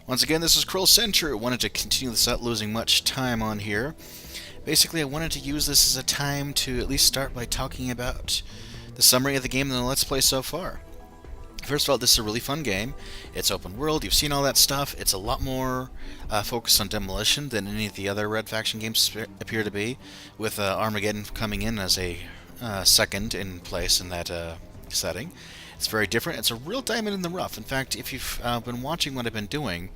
Once again, this is Kruhl Sentru. Wanted to continue this without losing much time on here. Basically, I wanted to use this as a time to at least start by talking about the summary of the game and the Let's Play so far. First of all, this is a really fun game. It's open world, you've seen all that stuff. It's a lot more focused on demolition than any of the other Red Faction games appear to be, with Armageddon coming in as a second in place in that setting. It's very different. It's a real diamond in the rough. In fact, if you've been watching what I've been doing,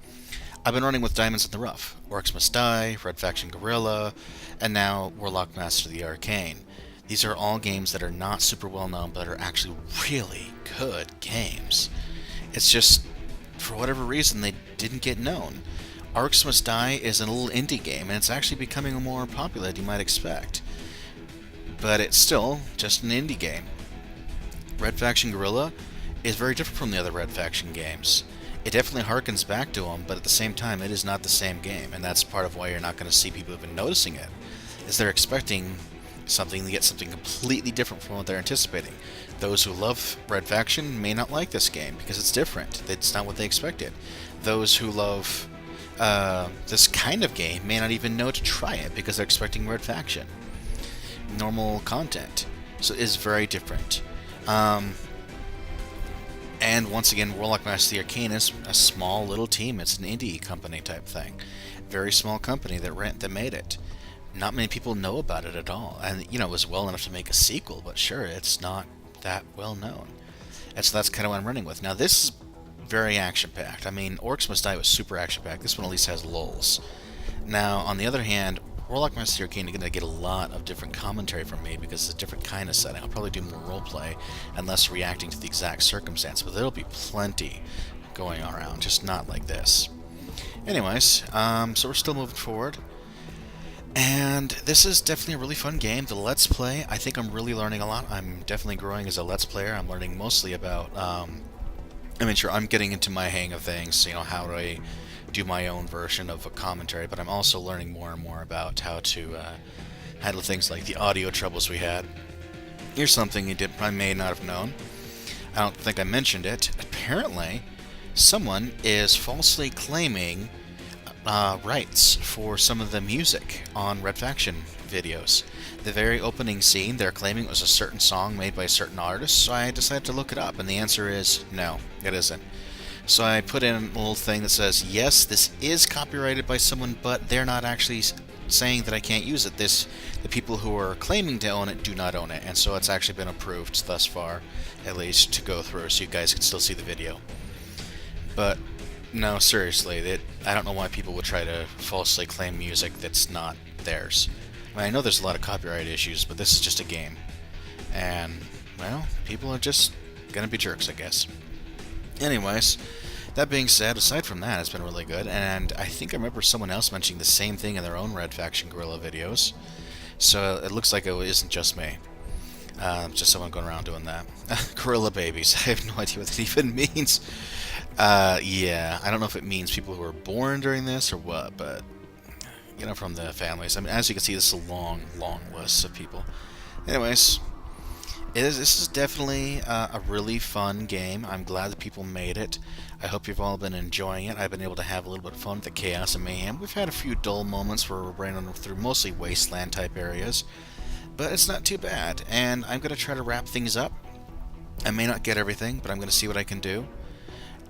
I've been running with diamonds in the rough. Orcs Must Die, Red Faction Guerrilla, and now Warlock Master of the Arcane. These are all games that are not super well known, but are actually really good games. It's just, for whatever reason, they didn't get known. Orcs Must Die is a little indie game, and it's actually becoming more popular than you might expect. But it's still just an indie game. Red Faction Guerrilla is very different from the other Red Faction games. It definitely harkens back to them, but at the same time, it is not the same game, and that's part of why you're not going to see people even noticing it, is they're expecting something to get something completely different from what they're anticipating. Those who love Red Faction may not like this game, because it's different. It's not what they expected. Those who love this kind of game may not even know to try it, because they're expecting Red Faction. Normal content. So it is very different. And once again, Warlock Master of the Arcane is a small little team. It's an indie company type thing. Very small company that made it. Not many people know about it at all. And, it was well enough to make a sequel, but sure, it's not that well known. And so that's kind of what I'm running with. Now, this is very action-packed. I mean, Orcs Must Die was super action-packed. This one at least has lulls. Now, on the other hand, Warlock Master of the Arcane is going to get a lot of different commentary from me because it's a different kind of setting. I'll probably do more roleplay and less reacting to the exact circumstance, but there'll be plenty going around, just not like this. Anyways, so we're still moving forward. And this is definitely a really fun game. The Let's Play, I think I'm really learning a lot. I'm definitely growing as a Let's Player. I'm learning mostly about, sure, I'm getting into my hang of things, how do I do my own version of a commentary, but I'm also learning more and more about how to handle things like the audio troubles we had. Here's something I may not have known. I don't think I mentioned it. Apparently, someone is falsely claiming rights for some of the music on Red Faction videos. The very opening scene, they're claiming it was a certain song made by a certain artist, so I decided to look it up, and the answer is no, it isn't. So I put in a little thing that says, yes, this is copyrighted by someone, but they're not actually saying that I can't use it. The people who are claiming to own it do not own it, and so it's actually been approved thus far, at least, to go through, so you guys can still see the video. But, no, seriously, I don't know why people would try to falsely claim music that's not theirs. I know there's a lot of copyright issues, but this is just a game. And, well, people are just gonna be jerks, I guess. Anyways, that being said, aside from that, it's been really good, and I think I remember someone else mentioning the same thing in their own Red Faction Guerrilla videos, so it looks like it isn't just me. Just someone going around doing that. Guerrilla babies, I have no idea what that even means. Yeah, I don't know if it means people who were born during this or what, but, from the families. I mean, as you can see, this is a long, long list of people. Anyways, this is definitely a really fun game. I'm glad that people made it. I hope you've all been enjoying it. I've been able to have a little bit of fun with the chaos and mayhem. We've had a few dull moments where we're running through mostly wasteland type areas, but it's not too bad. And I'm going to try to wrap things up. I may not get everything, but I'm going to see what I can do.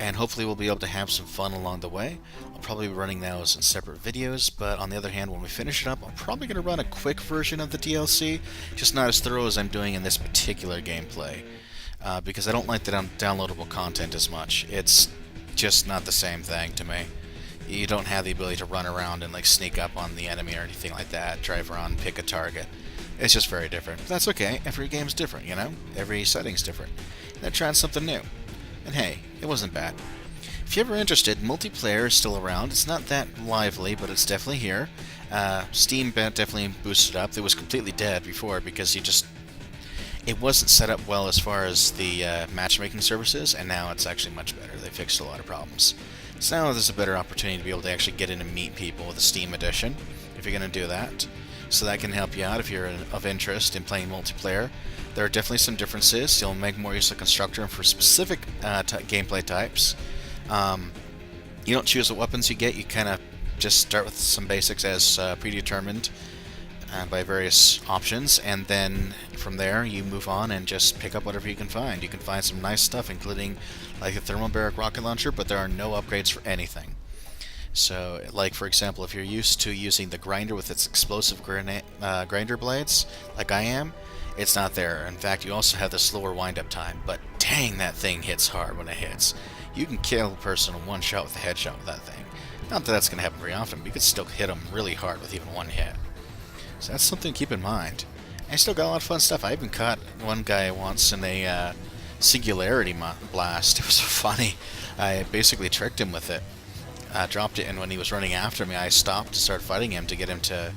And hopefully we'll be able to have some fun along the way. I'll probably be running those in separate videos, but on the other hand, when we finish it up, I'm probably going to run a quick version of the DLC, just not as thorough as I'm doing in this particular gameplay, because I don't like the downloadable content as much. It's just not the same thing to me. You don't have the ability to run around and sneak up on the enemy or anything like that, drive around, pick a target. It's just very different. But that's okay. Every game's different, Every setting's different. They're trying something new. And hey, it wasn't bad. If you're ever interested, multiplayer is still around. It's not that lively, but it's definitely here. Steam definitely boosted up. It was completely dead before because it wasn't set up well as far as the matchmaking services, and now it's actually much better. They fixed a lot of problems. So now there's a better opportunity to be able to actually get in and meet people with the Steam edition, if you're going to do that. So that can help you out if you're of interest in playing multiplayer. There are definitely some differences. You'll make more use of Constructor for specific gameplay types. You don't choose what weapons you get. You kind of just start with some basics as predetermined by various options, and then from there you move on and just pick up whatever you can find. You can find some nice stuff, including like a thermal barrack rocket launcher, but there are no upgrades for anything. So, like for example, if you're used to using the grinder with its explosive grinder blades, like I am, it's not there. In fact, you also have the slower wind-up time, but dang, that thing hits hard when it hits. You can kill a person in one shot with a headshot with that thing. Not that that's going to happen very often, but you could still hit them really hard with even one hit. So that's something to keep in mind. I still got a lot of fun stuff. I even caught one guy once in a singularity blast. It was funny. I basically tricked him with it. Dropped it, and when he was running after me, I stopped to start fighting him to get him to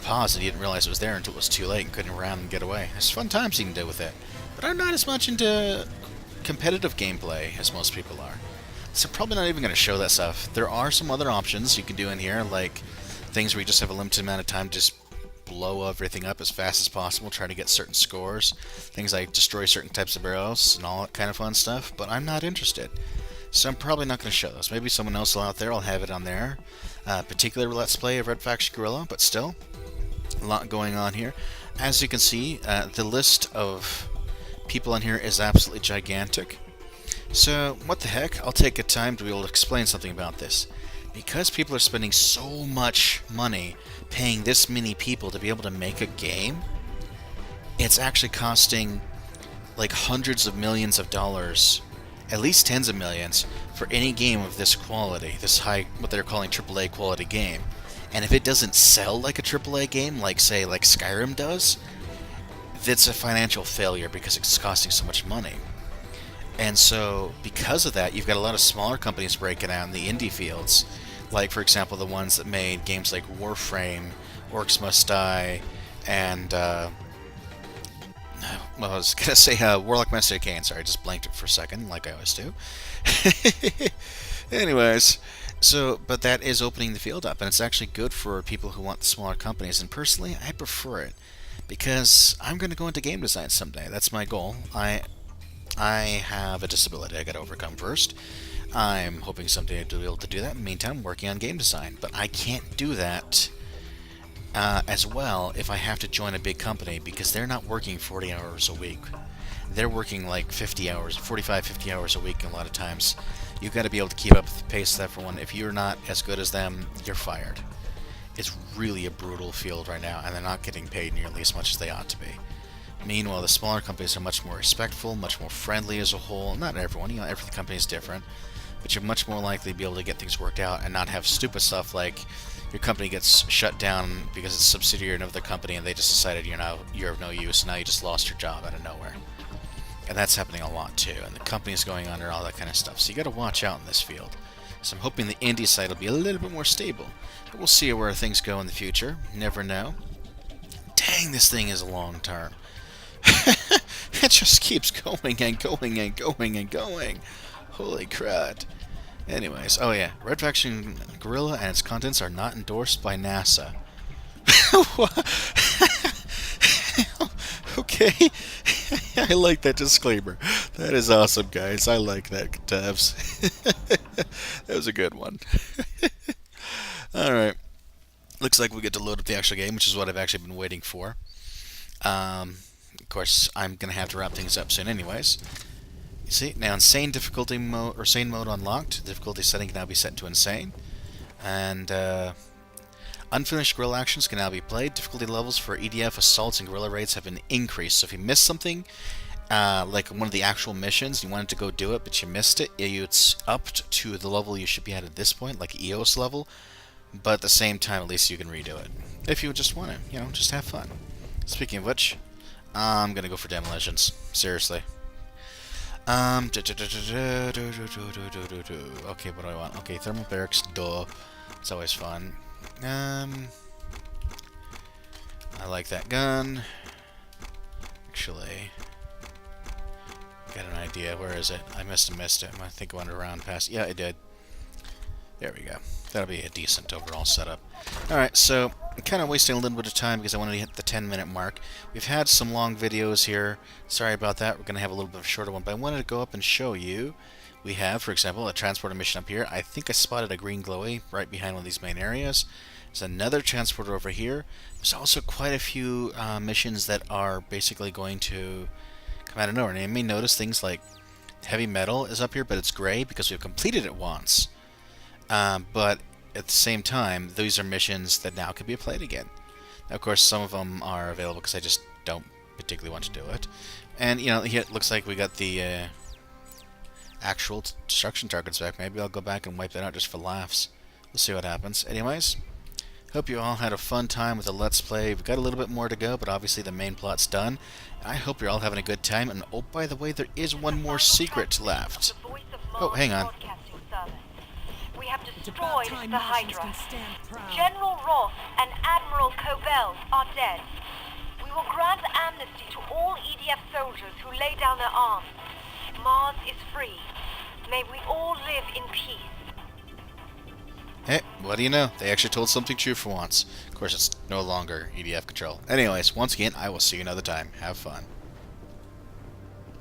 pause, and he didn't realize it was there until it was too late and couldn't run and get away. It's fun times you can do with it. But I'm not as much into competitive gameplay as most people are. So probably not even going to show that stuff. There are some other options you can do in here, like things where you just have a limited amount of time to just blow everything up as fast as possible, try to get certain scores. Things like destroy certain types of barrels and all that kind of fun stuff, but I'm not interested. So I'm probably not going to show those. Maybe someone else out there will have it on there. Particular Let's Play of Red Faction Guerrilla, but still, a lot going on here. As you can see, the list of people on here is absolutely gigantic. So, what the heck? I'll take a time to be able to explain something about this. Because people are spending so much money paying this many people to be able to make a game, it's actually costing like hundreds of millions of dollars, at least tens of millions, for any game of this quality, this high, what they're calling AAA quality game. And if it doesn't sell like a AAA game, like say like Skyrim does, that's a financial failure because it's costing so much money. And so, because of that, you've got a lot of smaller companies breaking out in the indie fields. Like, for example, the ones that made games like Warframe, Orcs Must Die, and, well, I was going to say Warlock Master Arcane. Sorry, I just blanked it for a second, like I always do. Anyways, so, but that is opening the field up, and it's actually good for people who want the smaller companies. And personally, I prefer it, because I'm going to go into game design someday. That's my goal. I have a disability I got to overcome first. I'm hoping someday to be able to do that. In the meantime, I'm working on game design, but I can't do that as well if I have to join a big company, because they're not working 40 hours a week. They're working like 50 hours, 45, 50 hours a week a lot of times. You've got to be able to keep up with the pace of that for one. If you're not as good as them, you're fired. It's really a brutal field right now, and they're not getting paid nearly as much as they ought to be. Meanwhile, the smaller companies are much more respectful, much more friendly as a whole. Not everyone, you know, every company is different, but you're much more likely to be able to get things worked out and not have stupid stuff like your company gets shut down because it's a subsidiary of another company and they just decided you're of no use, and now you just lost your job out of nowhere. And that's happening a lot too, and the company's going under, all that kind of stuff. So you got to watch out in this field. So I'm hoping the indie side will be a little bit more stable, but we'll see where things go in the future. Never know. Dang, this thing is a long term. It just keeps going and going and going and going. Holy crud. Anyways, oh yeah, Red Faction Guerrilla and its contents are not endorsed by NASA. Okay. I like that disclaimer. That is awesome, guys. I like that, Tabs. That was a good one. Alright. Looks like we get to load up the actual game, which is what I've actually been waiting for. Of course, I'm going to have to wrap things up soon anyways. You see, now insane difficulty mode, or sane mode unlocked. Difficulty setting can now be set to insane. And, unfinished guerrilla actions can now be played. Difficulty levels for EDF, assaults, and guerrilla raids have been increased. So if you missed something, like one of the actual missions, you wanted to go do it, but you missed it, it's upped to the level you should be at this point, like EOS level. But at the same time, at least you can redo it. If you just want to, just have fun. Speaking of which, I'm gonna go for demolitions. Seriously. Okay, what do I want? Okay, thermal barracks, duh. It's always fun. I like that gun. Actually, got an idea. Where is it? I must have missed it. I think I went around past. Yeah, I did. There we go. That'll be a decent overall setup. Alright, so I'm kind of wasting a little bit of time because I wanted to hit the 10-minute mark. We've had some long videos here. Sorry about that. We're going to have a little bit of a shorter one, but I wanted to go up and show you We have, for example, a transporter mission up here. I think I spotted a green glowy right behind one of these main areas. There's another transporter over here. There's also quite a few missions that are basically going to come out of nowhere. And you may notice things like heavy metal is up here, but it's gray because we've completed it once. But at the same time, these are missions that now can be played again. Now, of course, some of them are available because I just don't particularly want to do it. And, you know, here it looks like we got the actual destruction targets back. Maybe I'll go back and wipe that out just for laughs. We'll see what happens. Anyways, hope you all had a fun time with the Let's Play. We've got a little bit more to go, but obviously the main plot's done. I hope you're all having a good time. And oh, by the way, there is one more secret left. Oh, hang on. We have destroyed the Hydra. General Ross and Admiral Cobell are dead. We will grant amnesty to all EDF soldiers who lay down their arms. Mars is free. May we all live in peace. Hey, what do you know? They actually told something true for once. Of course, it's no longer EDF control. Anyways, once again, I will see you another time. Have fun.